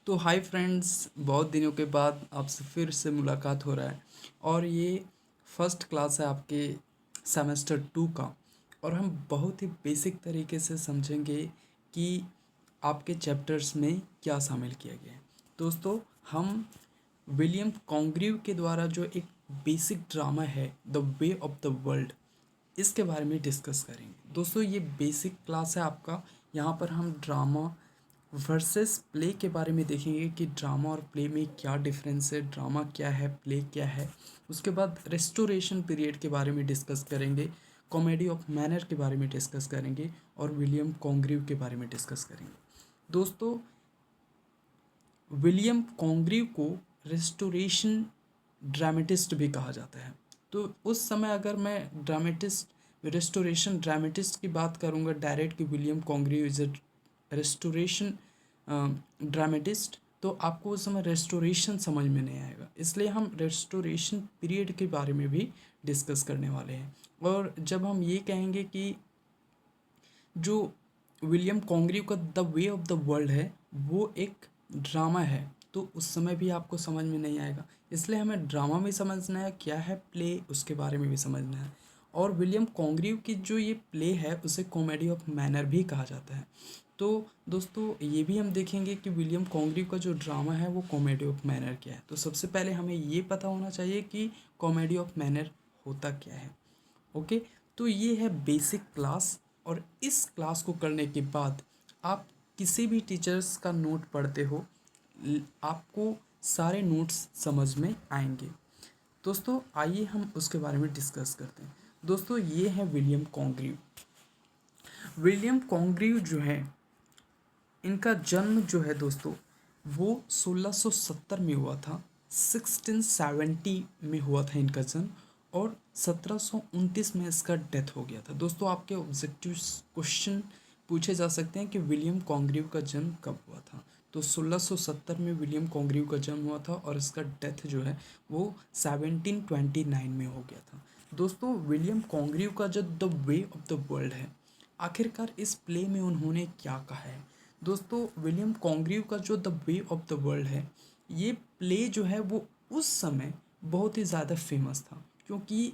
तो hi friends, बहुत दिनों के बाद आपसे फिर से मुलाकात हो रहा है। और ये फर्स्ट क्लास है आपके सेमेस्टर 2 का। और हम बहुत ही बेसिक तरीके से समझेंगे कि आपके चैप्टर्स में क्या शामिल किया गया है। दोस्तों, हम विलियम कॉन्ग्रीव के द्वारा जो एक बेसिक ड्रामा है the way of the world, इसके बारे में डिस्कस करेंगे। दोस्तों, ये बेसिक क्लास है आपका। यहाँ पर हम ड्रामा वर्सेस प्ले के बारे में देखेंगे कि ड्रामा और प्ले में क्या डिफरेंस है, ड्रामा क्या है, प्ले क्या है। उसके बाद रेस्टोरेशन पीरियड के बारे में डिस्कस करेंगे, कॉमेडी ऑफ मैनर के बारे में डिस्कस करेंगे और विलियम कॉन्ग्रीव के बारे में डिस्कस करेंगे। दोस्तों, विलियम कॉन्ग्रीव को रेस्टोरेशन ड्रामेटिस्ट भी कहा जाता है। तो उस समय अगर मैं रेस्टोरेशन ड्रामेटिस्ट की बात करूँगा डायरेक्ट कि William Congreve is a restoration dramatist, तो आपको उस समय रेस्टोरेशन समझ में नहीं आएगा। इसलिए हम रेस्टोरेशन पीरियड के बारे में भी डिस्कस करने वाले हैं। और जब हम ये कहेंगे कि जो विलियम कॉन्ग्रीव का the way of the world है वो एक ड्रामा है, तो उस समय भी आपको समझ में नहीं आएगा। इसलिए हमें ड्रामा भी समझना है, क्या है प्ले उसके बारे में भी समझना है। और विलियम कॉन्ग्रीव की जो ये प्ले है उसे कॉमेडी ऑफ मैनर भी कहा जाता है। तो दोस्तों, ये भी हम देखेंगे कि विलियम कॉन्ग्रीव का जो ड्रामा है वो कॉमेडी ऑफ मैनर क्या है। तो सबसे पहले हमें ये पता होना चाहिए कि कॉमेडी ऑफ मैनर होता क्या है। ओके, तो ये है बेसिक क्लास। और इस क्लास को करने के बाद आप किसी भी टीचर्स का नोट पढ़ते हो, आपको सारे नोट्स समझ में आएंगे। दोस्तों, आइए हम उसके बारे में डिस्कस करते हैं। दोस्तों, ये है विलियम कॉन्ग्रीव। विलियम कॉन्ग्रीव जो है, इनका जन्म जो है दोस्तों वो 1670 में हुआ था। 1670 में हुआ था इनका जन्म। और 1729 में इसका डेथ हो गया था। दोस्तों, आपके ऑब्जेक्टिव क्वेश्चन पूछे जा सकते हैं कि विलियम कॉन्ग्रीव का जन्म कब हुआ था। तो 1670 में विलियम कॉन्ग्रीव का जन्म हुआ था और इसका डेथ जो है वो 1729 में हो गया था। दोस्तों, विलियम कॉन्ग्रीव का जो the way of the world है, आखिरकार इस प्ले में उन्होंने क्या कहा है। दोस्तों, विलियम कॉन्ग्रीव का जो the way of the world है, ये प्ले जो है वो उस समय बहुत ही ज़्यादा फेमस था, क्योंकि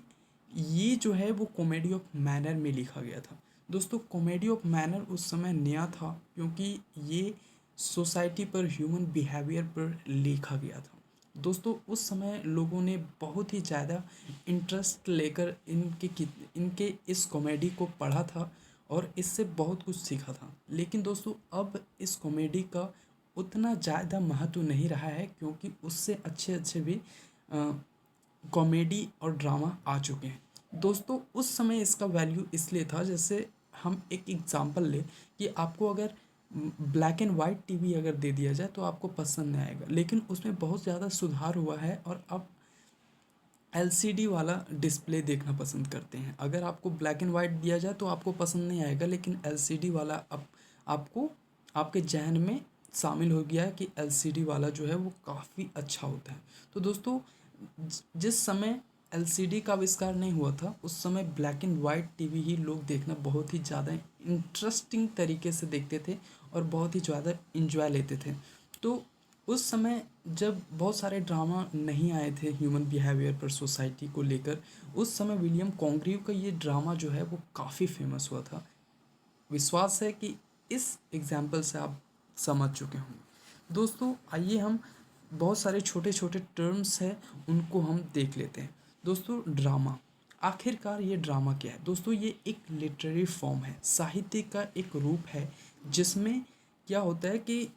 ये जो है वो कॉमेडी ऑफ मैनर में लिखा गया था। दोस्तों, कॉमेडी ऑफ मैनर उस समय नया था, क्योंकि ये सोसाइटी पर, ह्यूमन बिहेवियर पर लिखा गया था। दोस्तों, उस समय लोगों ने बहुत ही ज़्यादा इंटरेस्ट लेकर इनके इस कॉमेडी को पढ़ा था और इससे बहुत कुछ सीखा था। लेकिन दोस्तों, अब इस कॉमेडी का उतना ज़्यादा महत्व नहीं रहा है, क्योंकि उससे अच्छे अच्छे भी कॉमेडी और ड्रामा आ चुके हैं। दोस्तों, उस समय इसका वैल्यू इसलिए था, जैसे हम एक एग्ज़ाम्पल लें कि आपको अगर ब्लैक एंड वाइट टीवी अगर दे दिया जाए तो आपको पसंद नहीं आएगा, लेकिन उसमें बहुत ज़्यादा सुधार हुआ है और अब एलसीडी वाला डिस्प्ले देखना पसंद करते हैं। अगर आपको ब्लैक एंड वाइट दिया जाए तो आपको पसंद नहीं आएगा, लेकिन एलसीडी वाला अब आपको आपके जहन में शामिल हो गया है कि एलसीडी वाला जो है वो काफ़ी अच्छा होता है। तो दोस्तों, जिस समय एलसीडी का आविष्कार नहीं हुआ था उस समय ब्लैक एंड वाइट टीवी ही लोग देखना बहुत ही ज़्यादा इंटरेस्टिंग तरीके से देखते थे और बहुत ही ज़्यादा इंजॉय लेते थे। तो उस समय जब बहुत सारे ड्रामा नहीं आए थे ह्यूमन बिहेवियर पर, सोसाइटी को लेकर, उस समय विलियम कॉन्ग्रीव का ये ड्रामा जो है वो काफ़ी फेमस हुआ था। विश्वास है कि इस एग्जाम्पल से आप समझ चुके होंगे। दोस्तों, आइए हम बहुत सारे छोटे छोटे टर्म्स हैं उनको हम देख लेते हैं। दोस्तों, ड्रामा, आखिरकार ये ड्रामा क्या है। दोस्तों, ये एक लिटरेरी फॉर्म है, साहित्य का एक रूप है, जिसमें क्या होता है कि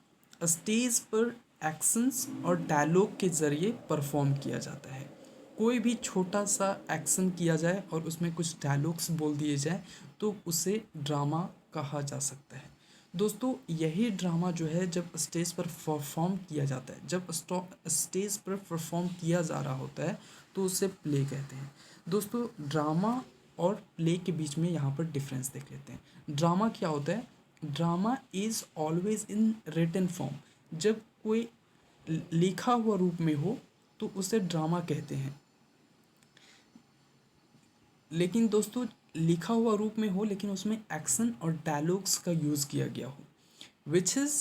स्टेज पर एक्शंस और डायलॉग के ज़रिए परफॉर्म किया जाता है। कोई भी छोटा सा एक्शन किया जाए और उसमें कुछ डायलॉग्स बोल दिए जाए तो उसे ड्रामा कहा जा सकता है। दोस्तों, यही ड्रामा जो है जब स्टेज पर परफॉर्म किया जाता है, जब स्टेज पर परफॉर्म किया जा रहा होता है तो उसे प्ले कहते हैं। दोस्तों, ड्रामा और प्ले के बीच में यहाँ पर डिफरेंस देख लेते हैं। ड्रामा क्या होता है? Drama is always in written form. जब कोई लिखा हुआ रूप में हो तो उसे ड्रामा कहते हैं। लेकिन दोस्तों, लिखा हुआ रूप में हो लेकिन उसमें एक्शन और डायलॉग्स का यूज़ किया गया हो, which is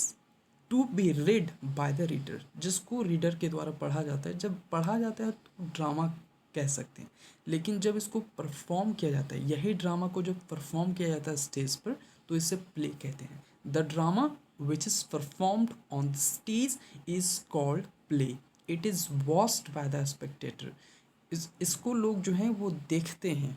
to be read by the reader, जिसको रीडर के द्वारा पढ़ा जाता है। जब पढ़ा जाता है तो ड्रामा कह सकते हैं, लेकिन जब इसको परफॉर्म किया जाता है, यही ड्रामा को जब परफॉर्म किया जाता है स्टेज पर, तो इसे प्ले कहते हैं। The drama which is performed on the stage is called play. It is watched by the Spectator. इसको लोग जो हैं वो देखते हैं।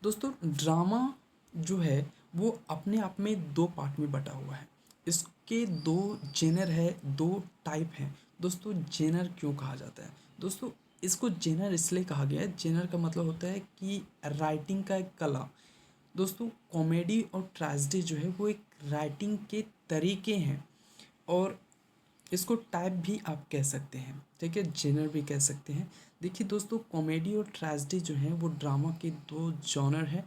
दोस्तों ड्रामा जो है वो अपने आप में दो पार्ट में बटा हुआ है। इसके दो जेनर है, दो टाइप हैं। दोस्तों जेनर क्यों कहा जाता है? दोस्तों इसको जेनर इसलिए कहा गया है, जेनर का मतलब होता है कि राइटिंग का एक कला। दोस्तों कॉमेडी और ट्रेजेडी जो है वो एक राइटिंग के तरीके हैं, और इसको टाइप भी आप कह सकते हैं, ठीक है, जेनर भी कह सकते हैं। देखिए दोस्तों कॉमेडी और ट्रेजेडी जो है वो ड्रामा के दो जॉनर हैं,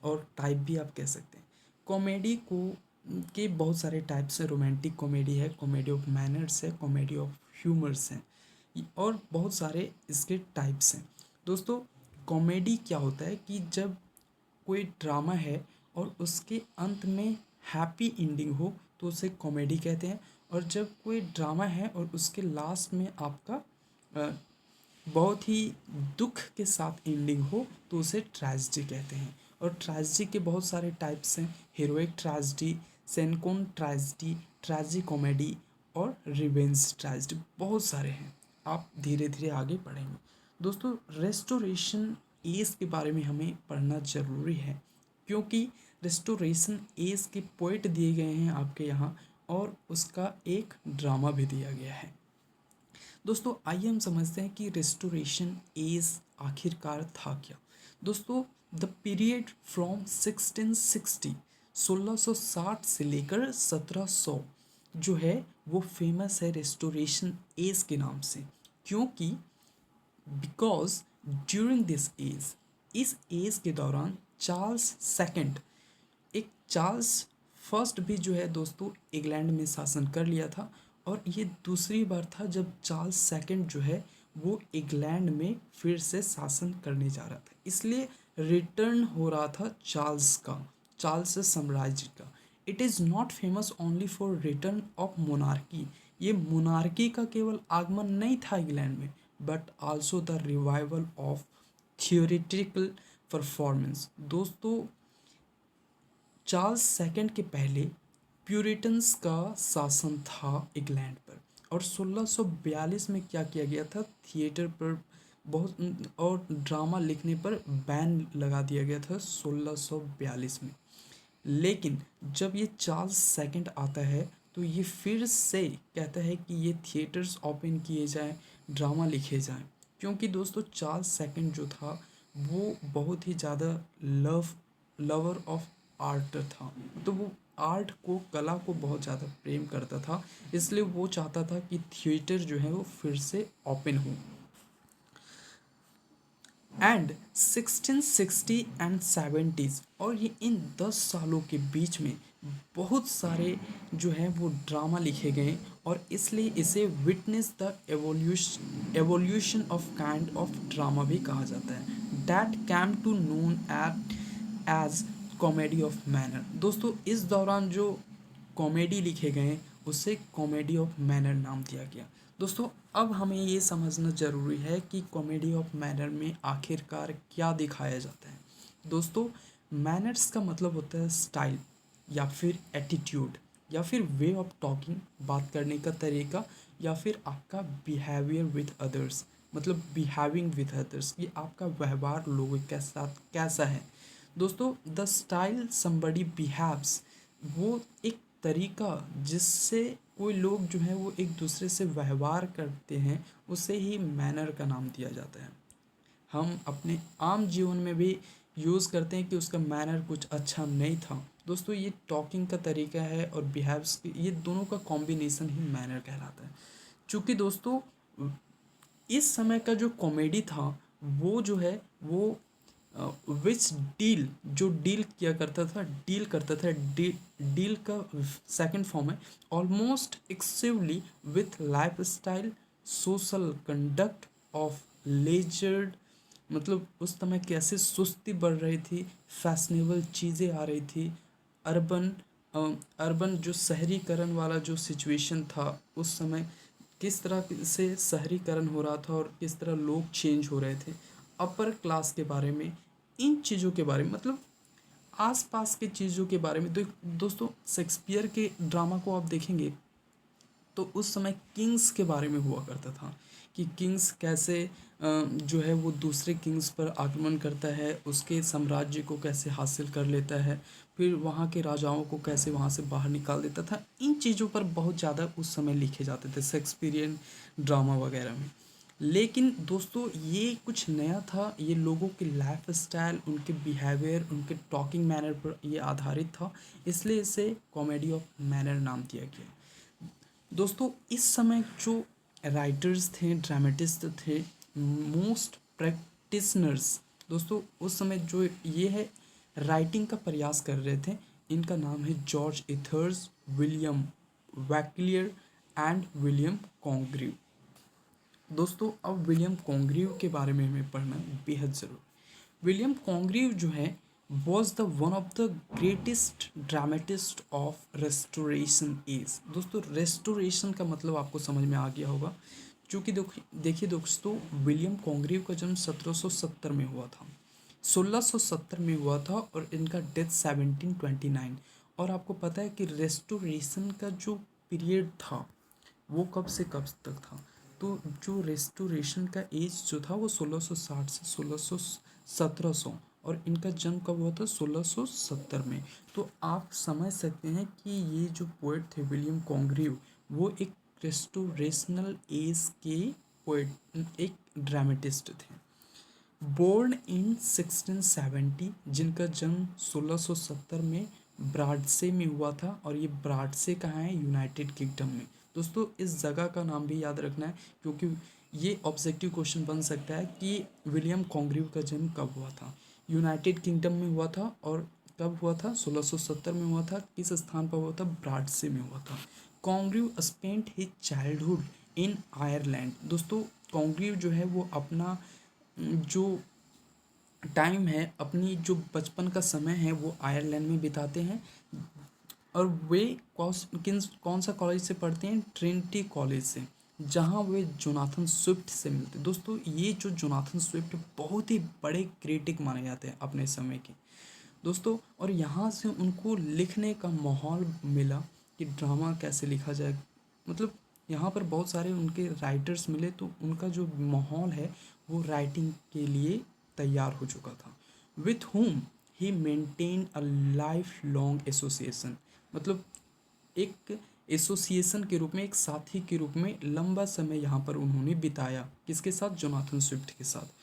और टाइप भी आप कह सकते हैं। कॉमेडी को के बहुत सारे टाइप्स हैं। रोमांटिक कॉमेडी है, कॉमेडी ऑफ मैनर्स है, कॉमेडी ऑफ ह्यूमर्स हैं, और बहुत सारे इसके टाइप्स हैं। दोस्तों कॉमेडी क्या होता है कि जब कोई ड्रामा है और उसके अंत में हैप्पी एंडिंग हो तो उसे कॉमेडी कहते हैं, और जब कोई ड्रामा है और उसके लास्ट में आपका अ, बहुत ही दुख के साथ एंडिंग हो तो उसे ट्रेजेडी कहते हैं। और ट्रेजेडी के बहुत सारे टाइप्स हैं। Heroic tragedy, Senecan tragedy, tragicomedy और रिवेंज ट्रेजेडी, बहुत सारे हैं। आप धीरे धीरे आगे पढ़ेंगे। दोस्तों रेस्टोरेशन एज के बारे में हमें पढ़ना ज़रूरी है, क्योंकि रेस्टोरेशन एज के पोइट दिए गए हैं आपके यहाँ, और उसका एक ड्रामा भी दिया गया है। दोस्तों आइए हम समझते हैं कि रेस्टोरेशन एज आखिरकार था क्या। दोस्तों द पीरियड फ्रॉम 1660 1660 से लेकर 1700 जो है वो फेमस है रेस्टोरेशन एज के नाम से, क्योंकि बिकॉज ड्यूरिंग दिस एज, इस एज के दौरान चार्ल्स सेकंड, एक चार्ल्स फर्स्ट भी जो है दोस्तों इंग्लैंड में शासन कर लिया था, और ये दूसरी बार था जब चार्ल्स सेकंड जो है वो इंग्लैंड में फिर से शासन करने जा रहा था। इसलिए रिटर्न हो रहा था चार्ल्स का, चार्ल्स साम्राज्य का। It is not famous only for return of monarchy. ये मोनार्की का केवल आगमन नहीं था इंग्लैंड में, but also the revival of theoretical performance. दोस्तों चार्ल्स सेकंड के पहले प्यूरिटन्स का शासन था इंग्लैंड पर, और 1642 में क्या किया गया था, थिएटर पर बहुत और ड्रामा लिखने पर बैन लगा दिया गया था 1642 में। लेकिन जब ये चार्ल्स सेकंड आता है तो ये फिर से कहता है कि ये थिएटर्स ओपन किए जाएं, ड्रामा लिखे जाएं, क्योंकि दोस्तों चार्ल्स सेकंड जो था वो बहुत ही ज़्यादा लवर ऑफ आर्ट था। तो वो आर्ट को, कला को बहुत ज़्यादा प्रेम करता था, इसलिए वो चाहता था कि थिएटर जो है वो फिर से ओपन हो। एंड 1660 एंड 70s, और ये इन 10 सालों के बीच में बहुत सारे जो हैं वो ड्रामा लिखे गए, और इसलिए इसे witness the evolution of kind of drama भी कहा जाता है, that came to known as comedy of manner. दोस्तों इस दौरान जो कॉमेडी लिखे गए उसे कॉमेडी ऑफ मैनर नाम दिया गया। दोस्तों अब हमें ये समझना ज़रूरी है कि कॉमेडी ऑफ मैनर में आखिरकार क्या दिखाया जाता है। दोस्तों मैनर्स का मतलब होता है स्टाइल, या फिर एटीट्यूड, या फिर वे ऑफ टॉकिंग, बात करने का तरीका, या फिर आपका बिहेवियर विथ अदर्स, मतलब बिहेविंग विथ अदर्स, ये आपका व्यवहार लोगों के साथ कैसा है। दोस्तों द स्टाइल समबडी बिहेव्स, वो एक तरीका जिससे कोई लोग जो हैं वो एक दूसरे से व्यवहार करते हैं, उसे ही मैनर का नाम दिया जाता है। हम अपने आम जीवन में भी यूज़ करते हैं कि उसका मैनर कुछ अच्छा नहीं था। दोस्तों ये टॉकिंग का तरीका है और बिहेव्स, ये दोनों का कॉम्बिनेशन ही मैनर कहलाता है। चूँकि दोस्तों इस समय का जो कॉमेडी था वो जो है वो विच डील, जो डील किया करता था, डील करता था, डील का सेकंड फॉर्म है almost exclusively with lifestyle, social conduct of leisured, मतलब उस समय कैसे सुस्ती बढ़ रही थी, फैशनेबल चीज़ें आ रही थी, अर्बन अर्बन जो शहरीकरण वाला जो सिचुएशन था उस समय, किस तरह से शहरीकरण हो रहा था और किस तरह लोग चेंज हो रहे थे, अपर क्लास के बारे में, इन चीज़ों के बारे में, मतलब आसपास के चीज़ों के बारे में। तो दोस्तों शेक्सपियर के ड्रामा को आप देखेंगे तो उस समय किंग्स के बारे में हुआ करता था कि किंग्स कैसे जो है वो दूसरे किंग्स पर आक्रमण करता है, उसके साम्राज्य को कैसे हासिल कर लेता है, फिर वहाँ के राजाओं को कैसे वहाँ से बाहर निकाल देता था। इन चीज़ों पर बहुत ज़्यादा उस समय लिखे जाते थे शेक्सपियरियन ड्रामा वगैरह में। लेकिन दोस्तों ये कुछ नया था, ये लोगों के लाइफ स्टाइल, उनके बिहेवियर, उनके टॉकिंग मैनर पर ये आधारित था, इसलिए इसे कॉमेडी ऑफ मैनर नाम दिया गया। दोस्तों इस समय जो राइटर्स थे, ड्रामेटिस्ट थे, मोस्ट प्रैक्टिशनर्स, दोस्तों उस समय जो ये है राइटिंग का प्रयास कर रहे थे, इनका नाम है George Etherege, William Wycherley and William Congreve. दोस्तों अब विलियम कॉन्ग्रीव के बारे में हमें पढ़ना बेहद ज़रूरी। विलियम कॉन्ग्रीव जो है was the one of the greatest dramatist of restoration age. दोस्तों रेस्टोरेशन का मतलब आपको समझ में आ गया होगा, क्योंकि देखिए दोस्तों विलियम कॉन्ग्रीव का जन्म 1770 में हुआ था, 1670 में हुआ था और इनका डेथ 1729। और आपको पता है कि रेस्टोरेशन का जो पीरियड था वो कब से कब तक था, तो जो रेस्टोरेशन का एज जो था वो 1660 से 1700, और इनका जन्म कब हुआ था 1670 में। तो आप समझ सकते हैं कि ये जो पोएट थे विलियम कॉन्ग्रीव, वो एक रेस्टोरेशनल एज के पोएट, एक ड्रामेटिस्ट थे। बोर्न इन 1670, जिनका जन्म 1670 में ब्राडसे में हुआ था, और ये ब्राडसे कहाँ है, यूनाइटेड किंगडम में। दोस्तों इस जगह का नाम भी याद रखना है, क्योंकि ये ऑब्जेक्टिव क्वेश्चन बन सकता है कि विलियम कॉन्ग्रीव का जन्म कब हुआ था। यूनाइटेड किंगडम में हुआ था, और कब हुआ था, 1670 में हुआ था। किस स्थान पर हुआ था, ब्राडसे में हुआ था। कॉन्ग्रीव स्पेंट हिज चाइल्डहुड इन आयरलैंड। दोस्तों कॉन्ग्रीव जो है वो अपना जो टाइम है, अपनी जो बचपन का समय है वो आयरलैंड में बिताते हैं, और वे कौन सा कॉलेज से पढ़ते हैं, ट्रिनिटी कॉलेज से, जहाँ वे जोनाथन स्विफ्ट से मिलते हैं। दोस्तों ये जो जोनाथन स्विफ्ट बहुत ही बड़े क्रिटिक माने जाते हैं अपने समय के दोस्तों, और यहाँ से उनको लिखने का माहौल मिला कि ड्रामा कैसे लिखा जाए। मतलब यहाँ पर बहुत सारे उनके राइटर्स मिले, तो उनका जो माहौल है वो राइटिंग के लिए तैयार हो चुका था। With whom he maintain a life long association, मतलब एक एसोसिएशन के रूप में, एक साथी के रूप में लंबा समय यहाँ पर उन्होंने बिताया। किसके साथ, जोनाथन स्विफ्ट के साथ।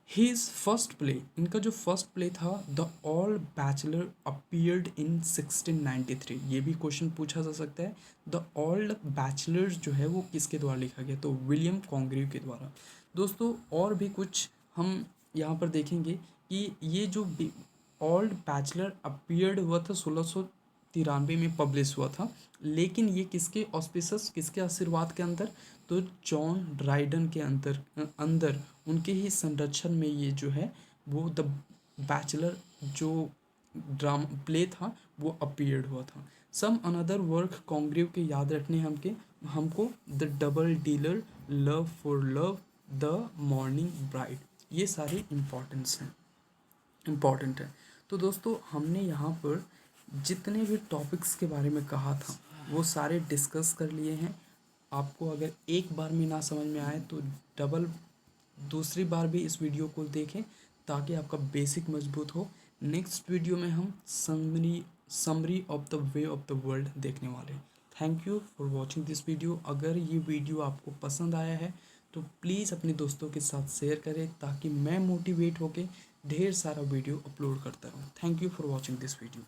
हिज फर्स्ट प्ले, इनका जो फर्स्ट प्ले था the old bachelor appeared in 1693। ये भी क्वेश्चन पूछा जा सकता है, द ओल्ड बैचलर जो है वो किसके द्वारा लिखा गया, तो विलियम कॉन्ग्रीव के द्वारा। दोस्तों और भी कुछ हम यहाँ पर देखेंगे कि ये जो ओल्ड बैचलर अपीयर्ड हुआ था 1693 में पब्लिश हुआ था, लेकिन ये किसके ऑस्पिसस, किसके आशीर्वाद के अंदर, तो जॉन ड्राइडन के अंदर उनके ही संरक्षण में ये जो है वो द बैचलर जो ड्रामा प्ले था वो अपीयर्ड हुआ था। सम अनदर वर्क कॉन्ग्रीव के याद रखने हमको the double dealer, love for love, the morning bride, ये सारे इम्पॉर्टेंट है। तो दोस्तों हमने यहाँ पर जितने भी टॉपिक्स के बारे में कहा था वो सारे डिस्कस कर लिए हैं। आपको अगर एक बार में ना समझ में आए तो दूसरी बार भी इस वीडियो को देखें, ताकि आपका बेसिक मजबूत हो। नेक्स्ट वीडियो में हम summary of the way of the world देखने वाले। Thank you for watching this video. अगर ये वीडियो आपको पसंद आया है तो प्लीज़ अपने दोस्तों के साथ शेयर करें, ताकि मैं मोटिवेट होकर ढेर सारा वीडियो अपलोड करता रहूँ। Thank you for watching this video.